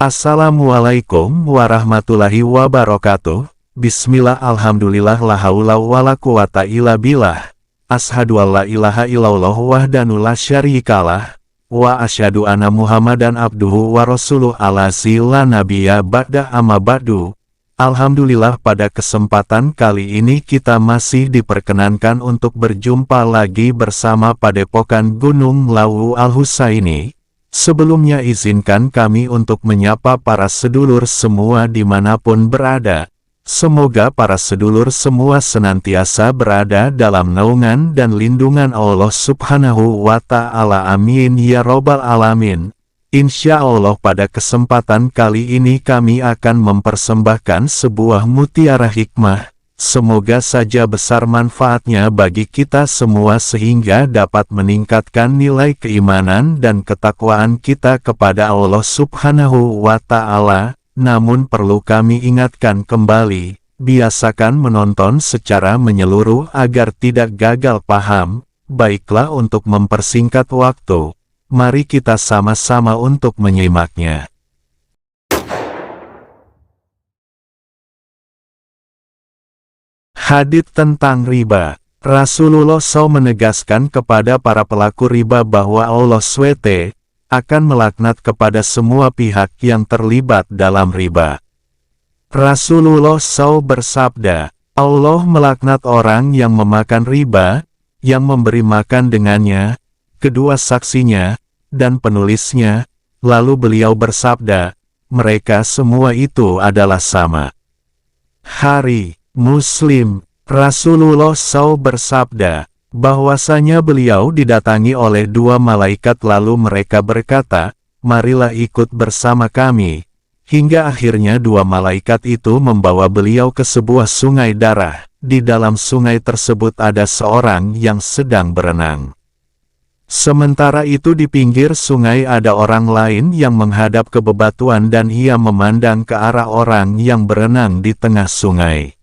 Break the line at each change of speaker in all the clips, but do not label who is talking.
Assalamualaikum warahmatullahi wabarakatuh. Bismillah, alhamdulillah, la haula wala quwata illa billah. Ashhadu an la ilaha illallah wahdanu la syarikalah. Wa asyhadu anna Muhammadan abduhu wa rasuluh alasi la nabiyya ba'da amma ba'du. Alhamdulillah, pada kesempatan kali ini kita masih diperkenankan untuk berjumpa lagi bersama Padepokan Gunung Lawu Al-Husaini. Sebelumnya izinkan kami untuk menyapa para sedulur semua dimanapun berada. Semoga para sedulur semua senantiasa berada dalam naungan dan lindungan Allah Subhanahu wa Ta'ala. Amin ya Robbal Alamin. Insya Allah pada kesempatan kali ini kami akan mempersembahkan sebuah mutiara hikmah. Semoga saja besar manfaatnya bagi kita semua sehingga dapat meningkatkan nilai keimanan dan ketakwaan kita kepada Allah Subhanahu wa Ta'ala. Namun perlu kami ingatkan kembali, biasakan menonton secara menyeluruh agar tidak gagal paham. Baiklah, untuk mempersingkat waktu, mari kita sama-sama untuk menyimaknya. Hadits tentang riba. Rasulullah SAW menegaskan kepada para pelaku riba bahwa Allah SWT akan melaknat kepada semua pihak yang terlibat dalam riba. Rasulullah SAW bersabda, Allah melaknat orang yang memakan riba, yang memberi makan dengannya, kedua saksinya, dan penulisnya. Lalu beliau bersabda, mereka semua itu adalah sama. Hari Muslim. Rasulullah SAW bersabda, bahwasanya beliau didatangi oleh dua malaikat lalu mereka berkata, marilah ikut bersama kami. Hingga akhirnya dua malaikat itu membawa beliau ke sebuah sungai darah. Di dalam sungai tersebut ada seorang yang sedang berenang. Sementara itu di pinggir sungai ada orang lain yang menghadap ke bebatuan dan ia memandang ke arah orang yang berenang di tengah sungai.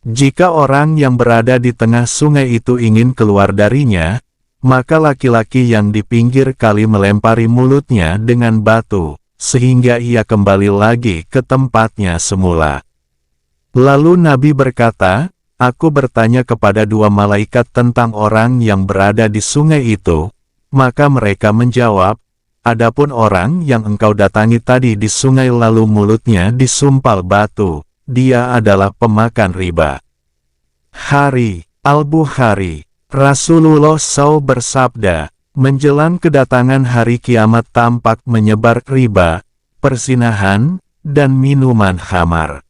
Jika orang yang berada di tengah sungai itu ingin keluar darinya, maka laki-laki yang di pinggir kali melempari mulutnya dengan batu, sehingga ia kembali lagi ke tempatnya semula. Lalu Nabi berkata, aku bertanya kepada dua malaikat tentang orang yang berada di sungai itu, maka mereka menjawab, adapun orang yang engkau datangi tadi di sungai lalu mulutnya disumpal batu, dia adalah pemakan riba. Hari Al-Bukhari. Rasulullah SAW bersabda, menjelang kedatangan hari kiamat tampak menyebar riba, perzinahan, dan minuman khamar.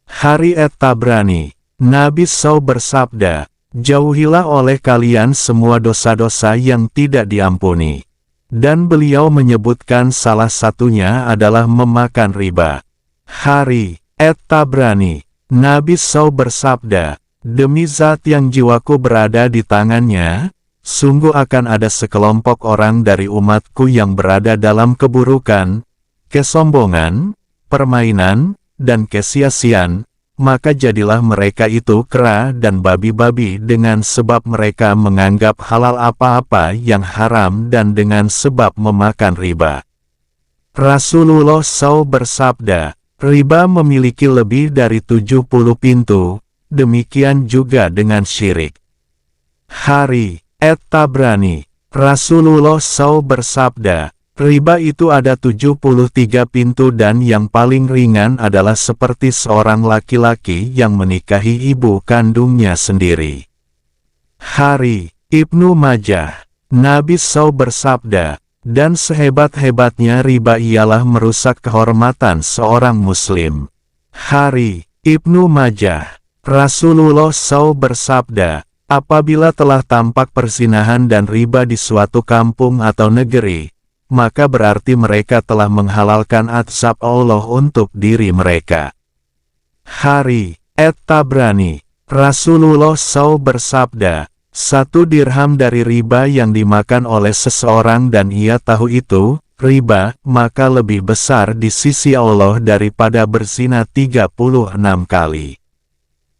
Hari At-Tabrani. Nabi SAW bersabda, jauhilah oleh kalian semua dosa-dosa yang tidak diampuni. Dan beliau menyebutkan salah satunya adalah memakan riba. Hari At-Tabrani. Nabi SAW bersabda, demi zat yang jiwaku berada di tangannya, sungguh akan ada sekelompok orang dari umatku yang berada dalam keburukan, kesombongan, permainan, dan kesia-siaan, maka jadilah mereka itu kera dan babi-babi dengan sebab mereka menganggap halal apa-apa yang haram dan dengan sebab memakan riba. Rasulullah SAW bersabda, riba memiliki lebih dari 70 pintu, demikian juga dengan syirik. Hari At-Tabrani. Rasulullah SAW bersabda, riba itu ada 73 pintu dan yang paling ringan adalah seperti seorang laki-laki yang menikahi ibu kandungnya sendiri. Hari Ibnu Majah. Nabi SAW bersabda, dan sehebat-hebatnya riba ialah merusak kehormatan seorang muslim. Hari Ibnu Majah. Rasulullah SAW bersabda, apabila telah tampak perzinahan dan riba di suatu kampung atau negeri, maka berarti mereka telah menghalalkan azab Allah untuk diri mereka. Hari At-Tabrani. Rasulullah SAW bersabda, 1 dirham dari riba yang dimakan oleh seseorang dan ia tahu itu riba, maka lebih besar di sisi Allah daripada berzina 36 kali.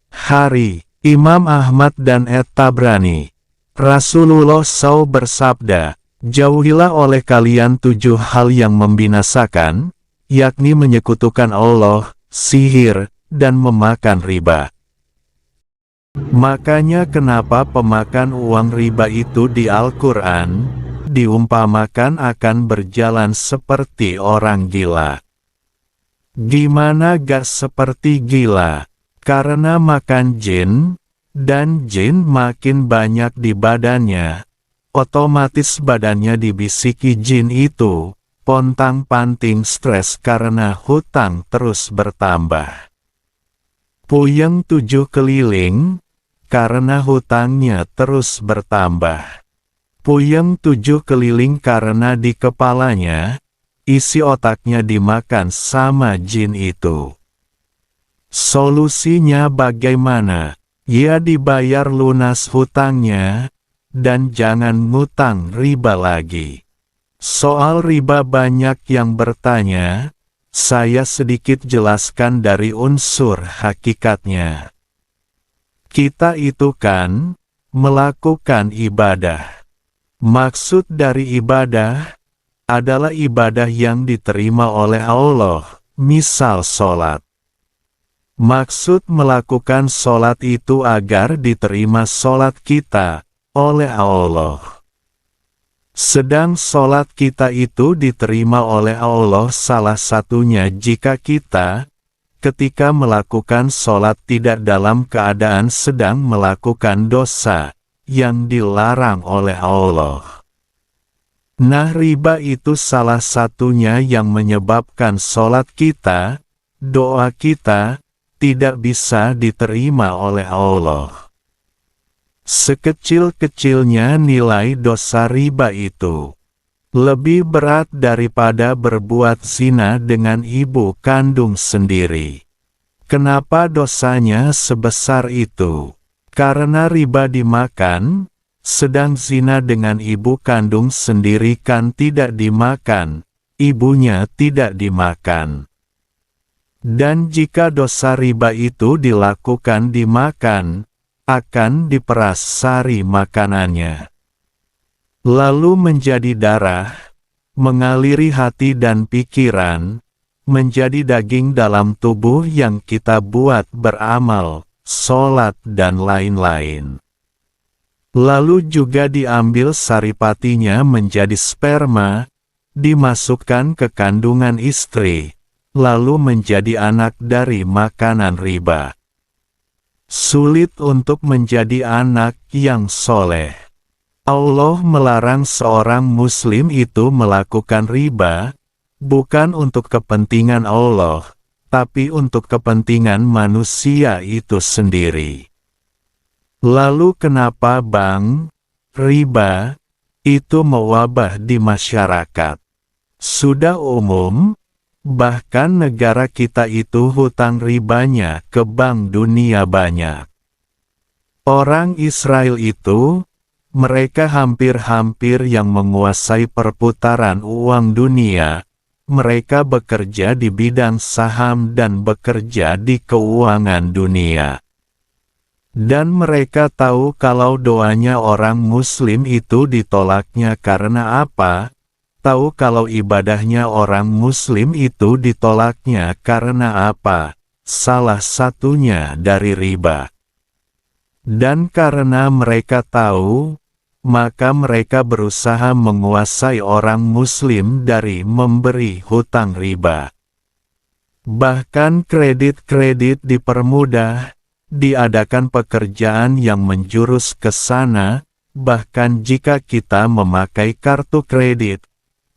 Hari Imam Ahmad dan At-Tabrani. Rasulullah SAW bersabda, jauhilah oleh kalian 7 hal yang membinasakan, yakni menyekutukan Allah, sihir, dan memakan riba. Makanya kenapa pemakan uang riba itu di Al-Quran diumpamakan akan berjalan seperti orang gila. Gimana gak seperti gila? Karena makan jin, dan jin makin banyak di badannya, otomatis badannya dibisiki jin itu, pontang-panting stres karena hutang terus bertambah. Puyeng 7 keliling, karena hutangnya terus bertambah. Puyeng 7 keliling karena di kepalanya, isi otaknya dimakan sama jin itu. Solusinya bagaimana? Ya dibayar lunas hutangnya, dan jangan ngutang riba lagi. Soal riba banyak yang bertanya, saya sedikit jelaskan dari unsur hakikatnya. Kita itu kan melakukan ibadah. Maksud dari ibadah adalah ibadah yang diterima oleh Allah, misal sholat. Maksud melakukan sholat itu agar diterima sholat kita oleh Allah. Sedang sholat kita itu diterima oleh Allah salah satunya jika kita, ketika melakukan sholat tidak dalam keadaan sedang melakukan dosa yang dilarang oleh Allah. Nah, riba itu salah satunya yang menyebabkan sholat kita, doa kita, tidak bisa diterima oleh Allah. Sekecil-kecilnya nilai dosa riba itu lebih berat daripada berbuat zina dengan ibu kandung sendiri. Kenapa dosanya sebesar itu? Karena riba dimakan, sedang zina dengan ibu kandung sendiri kan tidak dimakan, ibunya tidak dimakan. Dan jika dosa riba itu dilakukan dimakan, akan diperas sari makanannya. Lalu menjadi darah, mengaliri hati dan pikiran, menjadi daging dalam tubuh yang kita buat beramal, sholat dan lain-lain. Lalu juga diambil saripatinya menjadi sperma, dimasukkan ke kandungan istri, lalu menjadi anak dari makanan riba. Sulit untuk menjadi anak yang soleh. Allah melarang seorang muslim itu melakukan riba, bukan untuk kepentingan Allah, tapi untuk kepentingan manusia itu sendiri. Lalu kenapa Bang, riba itu mewabah di masyarakat? Sudah umum, bahkan negara kita itu hutang ribanya ke bank dunia banyak. Orang Israel itu, mereka hampir-hampir yang menguasai perputaran uang dunia. Mereka bekerja di bidang saham dan bekerja di keuangan dunia. Dan mereka tahu kalau doanya orang muslim itu ditolaknya karena apa? Tahu kalau ibadahnya orang muslim itu ditolaknya karena apa? Salah satunya dari riba. Dan karena mereka tahu, maka mereka berusaha menguasai orang muslim dari memberi hutang riba. Bahkan kredit-kredit dipermudah, diadakan pekerjaan yang menjurus ke sana, bahkan jika kita memakai kartu kredit,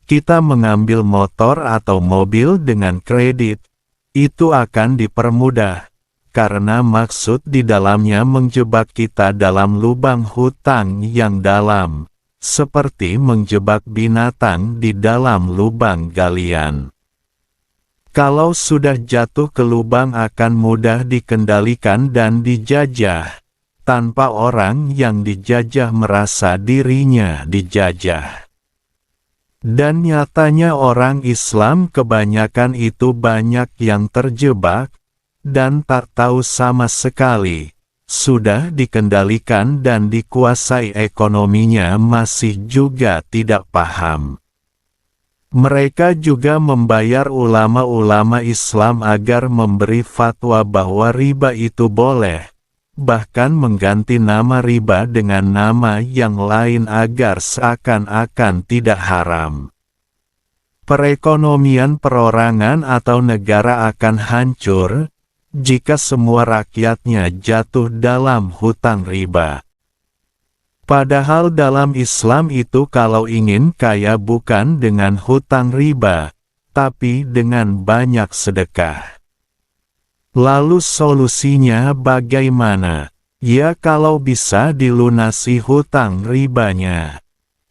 kita mengambil motor atau mobil dengan kredit, itu akan dipermudah, karena maksud di dalamnya menjebak kita dalam lubang hutang yang dalam, seperti menjebak binatang di dalam lubang galian. Kalau sudah jatuh ke lubang akan mudah dikendalikan dan dijajah, tanpa orang yang dijajah merasa dirinya dijajah. Dan nyatanya orang Islam kebanyakan itu banyak yang terjebak, dan tak tahu sama sekali, sudah dikendalikan dan dikuasai ekonominya masih juga tidak paham. Mereka juga membayar ulama-ulama Islam agar memberi fatwa bahwa riba itu boleh, bahkan mengganti nama riba dengan nama yang lain agar seakan-akan tidak haram. Perekonomian perorangan atau negara akan hancur jika semua rakyatnya jatuh dalam hutang riba. Padahal dalam Islam itu kalau ingin kaya bukan dengan hutang riba, tapi dengan banyak sedekah. Lalu solusinya bagaimana? Ya kalau bisa dilunasi hutang ribanya.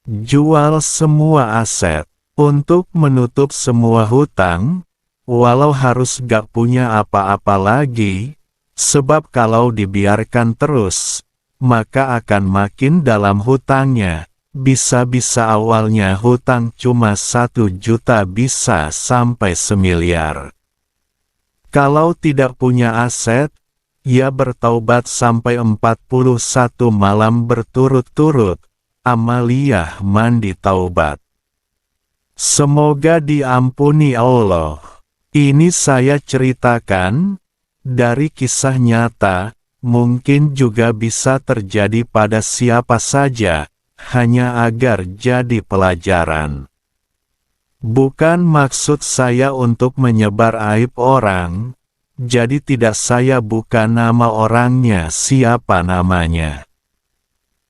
Jual semua aset untuk menutup semua hutang, walau harus gak punya apa-apa lagi, sebab kalau dibiarkan terus, maka akan makin dalam hutangnya. Bisa-bisa awalnya hutang cuma 1 juta bisa sampai 1 miliar. Kalau tidak punya aset, ya bertaubat sampai 41 malam berturut-turut, amaliyah mandi taubat. Semoga diampuni Allah. Ini saya ceritakan dari kisah nyata. Mungkin juga bisa terjadi pada siapa saja, hanya agar jadi pelajaran. Bukan maksud saya untuk menyebar aib orang, jadi tidak saya buka nama orangnya siapa namanya.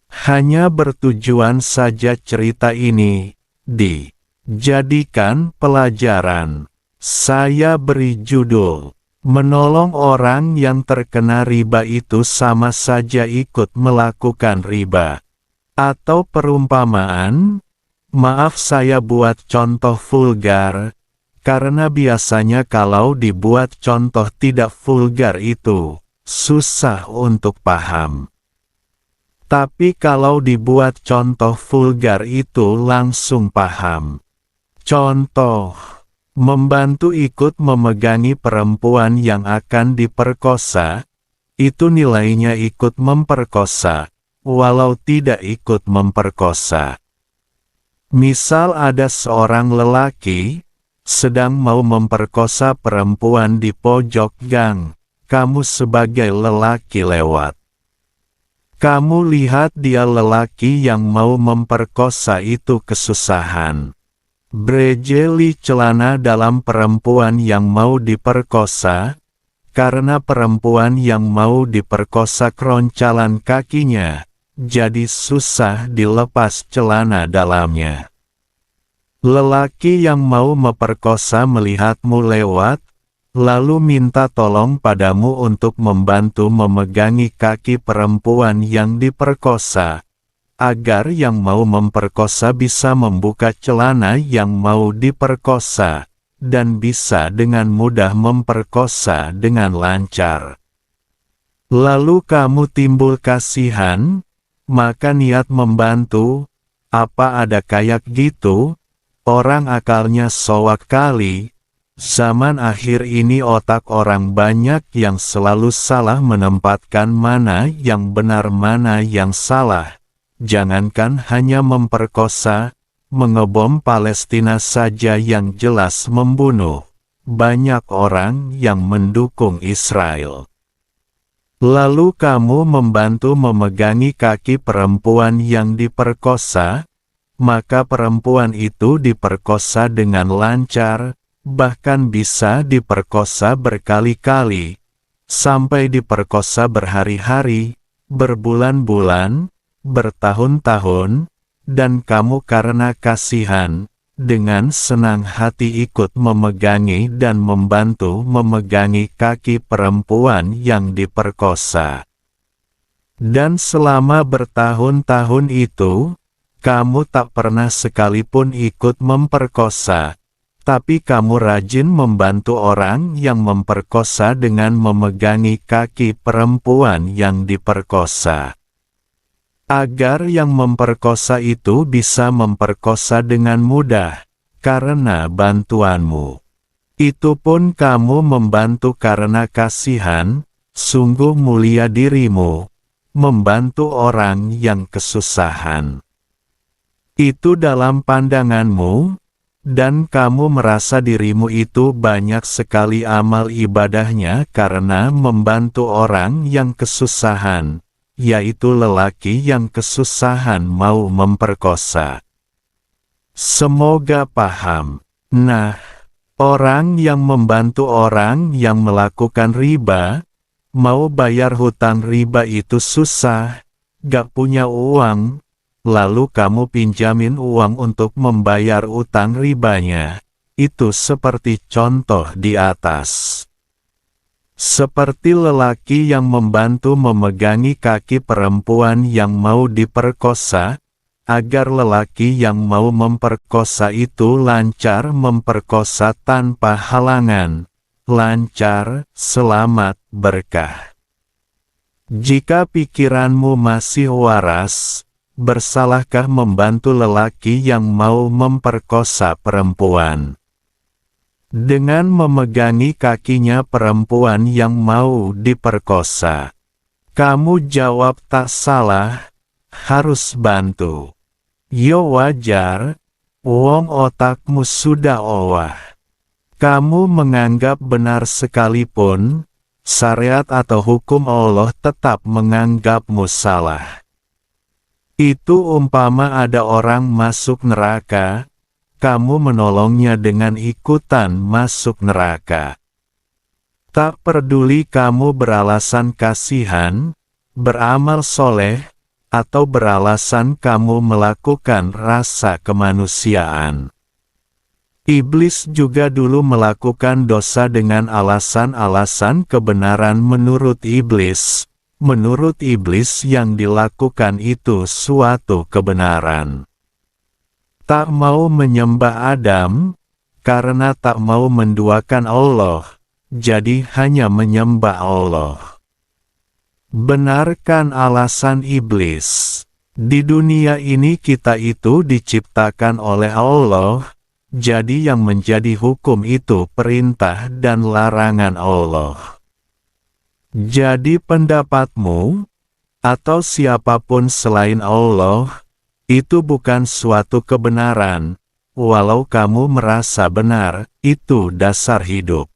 Hanya bertujuan saja cerita ini dijadikan pelajaran. Saya beri judul, menolong orang yang terkena riba itu sama saja ikut melakukan riba. Atau perumpamaan, maaf saya buat contoh vulgar, karena biasanya kalau dibuat contoh tidak vulgar itu, susah untuk paham. Tapi kalau dibuat contoh vulgar itu langsung paham. Contoh, membantu ikut memegangi perempuan yang akan diperkosa, itu nilainya ikut memperkosa, walau tidak ikut memperkosa. Misal ada seorang lelaki, sedang mau memperkosa perempuan di pojok gang, kamu sebagai lelaki lewat. Kamu lihat dia lelaki yang mau memperkosa itu kesusahan. Brejeli celana dalam perempuan yang mau diperkosa, karena perempuan yang mau diperkosa keroncalan kakinya, jadi susah dilepas celana dalamnya. Lelaki yang mau memperkosa melihatmu lewat, lalu minta tolong padamu untuk membantu memegangi kaki perempuan yang diperkosa, agar yang mau memperkosa bisa membuka celana yang mau diperkosa, dan bisa dengan mudah memperkosa dengan lancar. Lalu kamu timbul kasihan, maka niat membantu, apa ada kayak gitu? Orang akalnya soak kali. Zaman akhir ini otak orang banyak yang selalu salah menempatkan mana yang benar mana yang salah. Jangankan hanya memperkosa, mengebom Palestina saja yang jelas membunuh. Banyak orang yang mendukung Israel. Lalu kamu membantu memegangi kaki perempuan yang diperkosa, maka perempuan itu diperkosa dengan lancar, bahkan bisa diperkosa berkali-kali, sampai diperkosa berhari-hari, berbulan-bulan, bertahun-tahun, dan kamu karena kasihan, dengan senang hati ikut memegangi dan membantu memegangi kaki perempuan yang diperkosa. Dan selama bertahun-tahun itu, kamu tak pernah sekalipun ikut memperkosa, tapi kamu rajin membantu orang yang memperkosa dengan memegangi kaki perempuan yang diperkosa. Agar yang memperkosa itu bisa memperkosa dengan mudah, karena bantuanmu. Itu pun kamu membantu karena kasihan, sungguh mulia dirimu, membantu orang yang kesusahan. Itu dalam pandanganmu, Dan kamu merasa dirimu itu banyak sekali amal ibadahnya karena membantu orang yang kesusahan, yaitu lelaki yang kesusahan mau memperkosa. Semoga paham. Nah, orang yang membantu orang yang melakukan riba, mau bayar hutang riba itu susah, gak punya uang, lalu kamu pinjamin uang untuk membayar utang ribanya. Itu seperti contoh di atas. Seperti lelaki yang membantu memegangi kaki perempuan yang mau diperkosa, agar lelaki yang mau memperkosa itu lancar memperkosa tanpa halangan, lancar, selamat, berkah. Jika pikiranmu masih waras, bersalahkah membantu lelaki yang mau memperkosa perempuan? Dengan memegangi kakinya perempuan yang mau diperkosa. Kamu jawab tak salah, harus bantu. Yo wajar, wong otakmu sudah owah. Kamu menganggap benar sekalipun, syariat atau hukum Allah tetap menganggapmu salah. Itu umpama ada orang masuk neraka, kamu menolongnya dengan ikutan masuk neraka. Tak peduli kamu beralasan kasihan, beramal soleh, atau beralasan kamu melakukan rasa kemanusiaan. Iblis juga dulu melakukan dosa dengan alasan-alasan kebenaran menurut iblis. Menurut iblis yang dilakukan itu suatu kebenaran. Tak mau menyembah Adam, karena tak mau menduakan Allah, jadi hanya menyembah Allah. Benarkan alasan iblis. Di dunia ini kita itu diciptakan oleh Allah, jadi yang menjadi hukum itu perintah dan larangan Allah. Jadi pendapatmu, atau siapapun selain Allah, itu bukan suatu kebenaran, walau kamu merasa benar, itu dasar hidup.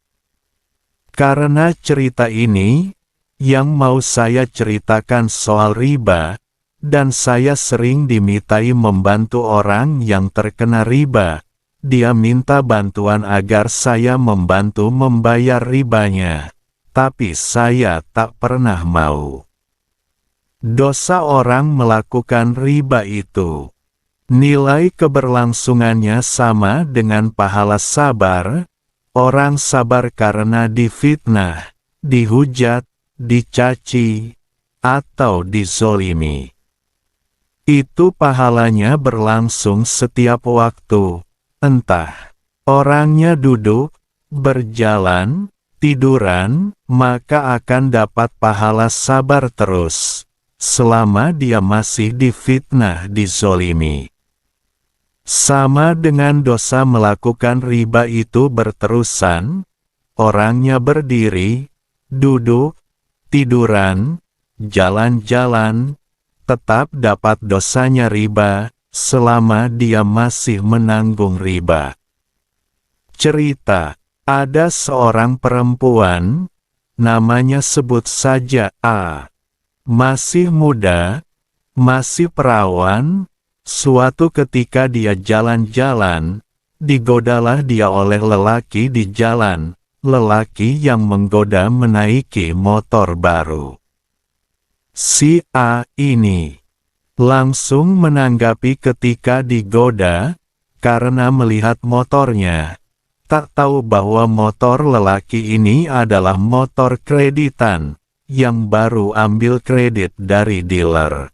Karena cerita ini, yang mau saya ceritakan soal riba, dan saya sering dimintai membantu orang yang terkena riba, dia minta bantuan agar saya membantu membayar ribanya, tapi saya tak pernah mau. Dosa orang melakukan riba itu. Nilai keberlangsungannya sama dengan pahala sabar. Orang sabar karena difitnah, dihujat, dicaci, atau dizolimi. Itu pahalanya berlangsung setiap waktu. Entah orangnya duduk, berjalan, tiduran, maka akan dapat pahala sabar terus. Selama dia masih difitnah dizolimi. Sama dengan dosa melakukan riba itu berterusan, orangnya berdiri, duduk, tiduran, jalan-jalan, tetap dapat dosanya riba, selama dia masih menanggung riba. Cerita, ada seorang perempuan, namanya sebut saja A. Masih muda, masih perawan, suatu ketika dia jalan-jalan, digodalah dia oleh lelaki di jalan, lelaki yang menggoda menaiki motor baru. Si A ini langsung menanggapi ketika digoda, karena melihat motornya, tak tahu bahwa motor lelaki ini adalah motor kreditan, yang baru ambil kredit dari dealer.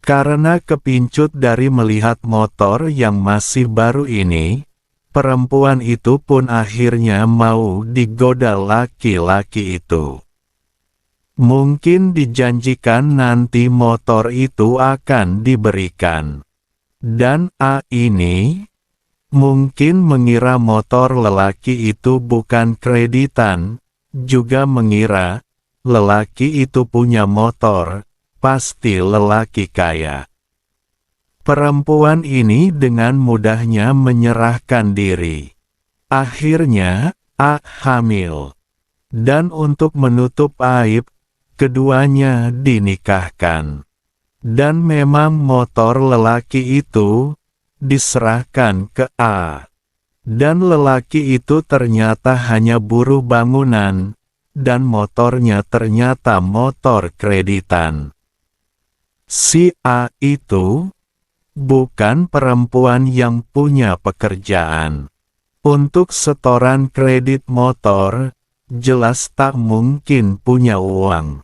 Karena kepincut dari melihat motor yang masih baru ini, perempuan itu pun akhirnya mau digoda laki-laki itu. Mungkin dijanjikan nanti motor itu akan diberikan. Dan A ini mungkin mengira motor lelaki itu bukan kreditan, juga mengira lelaki itu punya motor, pasti lelaki kaya. Perempuan ini dengan mudahnya menyerahkan diri. Akhirnya, A hamil. Dan untuk menutup aib, keduanya dinikahkan. Dan memang motor lelaki itu diserahkan ke A. Dan lelaki itu ternyata hanya buruh bangunan, dan motornya ternyata motor kreditan. Si A itu bukan perempuan yang punya pekerjaan. Untuk setoran kredit motor, jelas tak mungkin punya uang.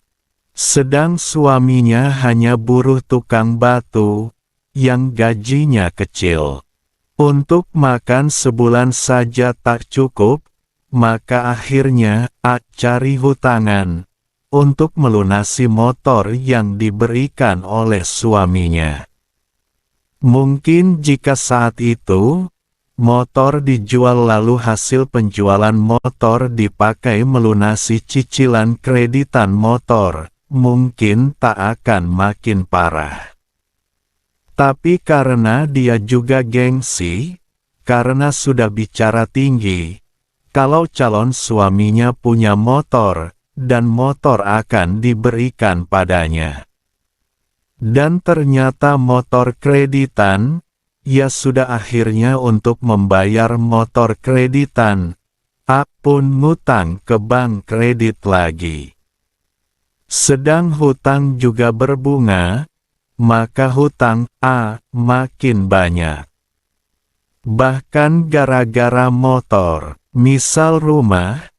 Sedang suaminya hanya buruh tukang batu, yang gajinya kecil. Untuk makan sebulan saja tak cukup, maka akhirnya A cari hutangan untuk melunasi motor yang diberikan oleh suaminya. Mungkin jika saat itu motor dijual lalu hasil penjualan motor dipakai melunasi cicilan kreditan motor, mungkin tak akan makin parah. Tapi karena dia juga gengsi, karena sudah bicara tinggi, kalau calon suaminya punya motor, dan motor akan diberikan padanya. Dan ternyata motor kreditan, ya sudah akhirnya untuk membayar motor kreditan, A pun ngutang ke bank kredit lagi. Sedang hutang juga berbunga, maka hutang A makin banyak. Bahkan gara-gara motor, misal rumah,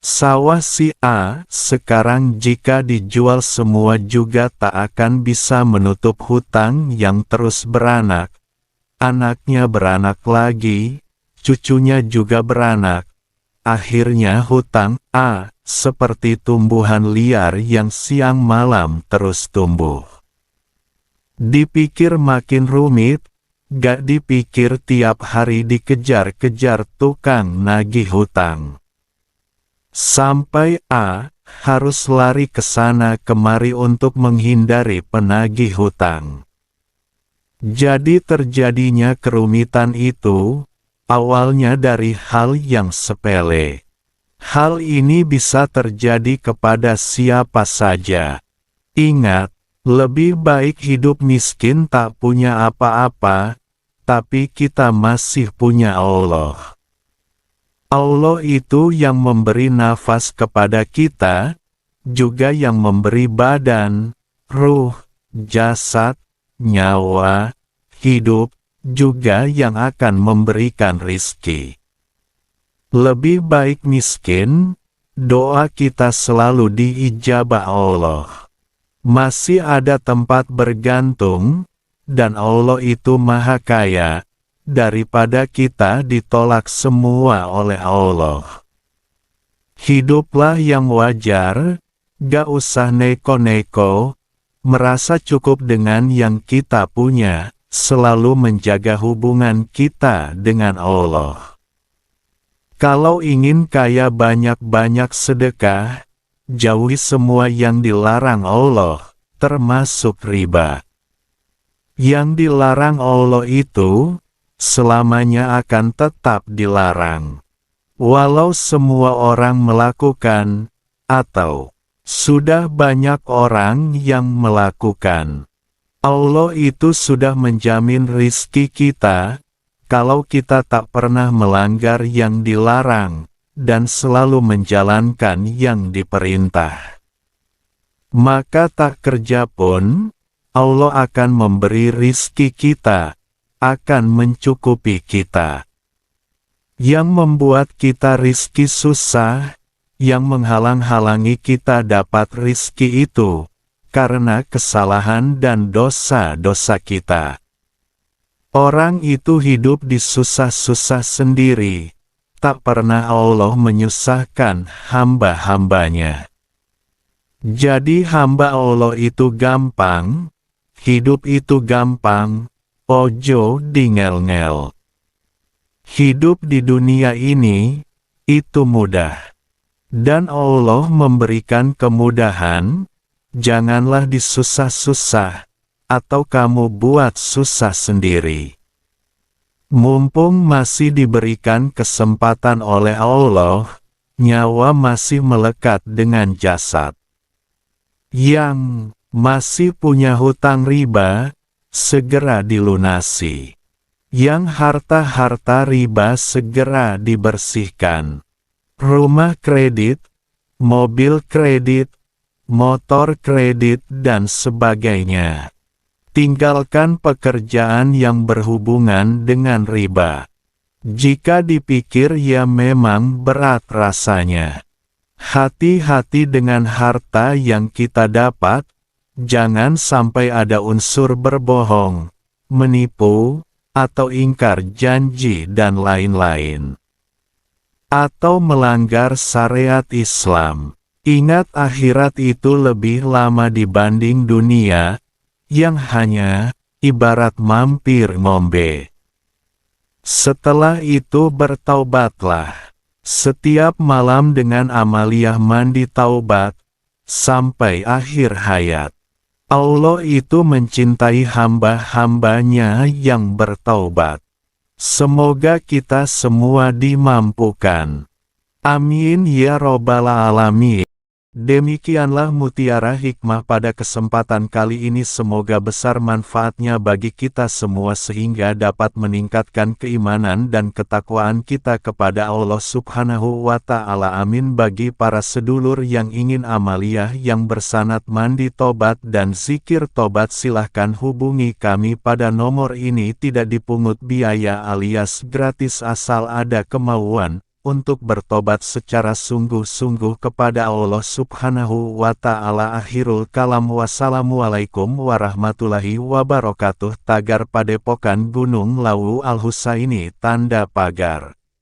sawah si A sekarang jika dijual semua juga tak akan bisa menutup hutang yang terus beranak. Anaknya beranak lagi, cucunya juga beranak. Akhirnya hutang A seperti tumbuhan liar yang siang malam terus tumbuh. Dipikir makin rumit, gak dipikir tiap hari dikejar-kejar tukang nagih hutang. Sampai A harus lari ke sana kemari untuk menghindari penagih hutang. Jadi terjadinya kerumitan itu, awalnya dari hal yang sepele. Hal ini bisa terjadi kepada siapa saja. Ingat, lebih baik hidup miskin tak punya apa-apa, tapi kita masih punya Allah. Allah itu yang memberi nafas kepada kita, juga yang memberi badan, ruh, jasad, nyawa, hidup, juga yang akan memberikan rizki. Lebih baik miskin, doa kita selalu diijabah Allah. Masih ada tempat bergantung, dan Allah itu maha kaya, daripada kita ditolak semua oleh Allah. Hiduplah yang wajar, gak usah neko-neko, merasa cukup dengan yang kita punya, selalu menjaga hubungan kita dengan Allah. Kalau ingin kaya banyak-banyak sedekah, jauhi semua yang dilarang Allah, termasuk riba. Yang dilarang Allah itu, selamanya akan tetap dilarang. Walau semua orang melakukan, atau sudah banyak orang yang melakukan. Allah itu sudah menjamin rizki kita, kalau kita tak pernah melanggar yang dilarang, dan selalu menjalankan yang diperintah. Maka tak kerja pun, Allah akan memberi rizki kita, akan mencukupi kita. Yang membuat kita rizki susah, yang menghalang-halangi kita dapat rizki itu, karena kesalahan dan dosa-dosa kita. Orang itu hidup di susah-susah sendiri, tak pernah Allah menyusahkan hamba-hambanya. Jadi hamba Allah itu gampang, hidup itu gampang, ojo dingel-ngel. Hidup di dunia ini, itu mudah. Dan Allah memberikan kemudahan, janganlah disusah-susah, atau kamu buat susah sendiri? Mumpung masih diberikan kesempatan oleh Allah, nyawa masih melekat dengan jasad. Yang masih punya hutang riba, segera dilunasi. Yang harta-harta riba segera dibersihkan. Rumah kredit, mobil kredit, motor kredit dan sebagainya. Tinggalkan pekerjaan yang berhubungan dengan riba. Jika dipikir ya memang berat rasanya. Hati-hati dengan harta yang kita dapat, jangan sampai ada unsur berbohong, menipu, atau ingkar janji dan lain-lain. Atau melanggar syariat Islam. Ingat akhirat itu lebih lama dibanding dunia, yang hanya ibarat mampir ngombe. Setelah itu bertaubatlah. Setiap malam dengan amaliyah mandi taubat, sampai akhir hayat. Allah itu mencintai hamba-hambanya yang bertaubat. Semoga kita semua dimampukan. Amin ya robbal alamin. Demikianlah mutiara hikmah pada kesempatan kali ini, semoga besar manfaatnya bagi kita semua sehingga dapat meningkatkan keimanan dan ketakwaan kita kepada Allah Subhanahu wa Ta'ala. Amin. Bagi para sedulur yang ingin amaliyah yang bersanad mandi tobat dan zikir tobat, silahkan hubungi kami pada nomor ini, tidak dipungut biaya alias gratis asal ada kemauan untuk bertobat secara sungguh-sungguh kepada Allah Subhanahu wa Ta'ala. Akhirul kalam, wassalamualaikum warahmatullahi wabarakatuh. Tagar Padepokan Gunung Lawu Al Husaini, tanda pagar.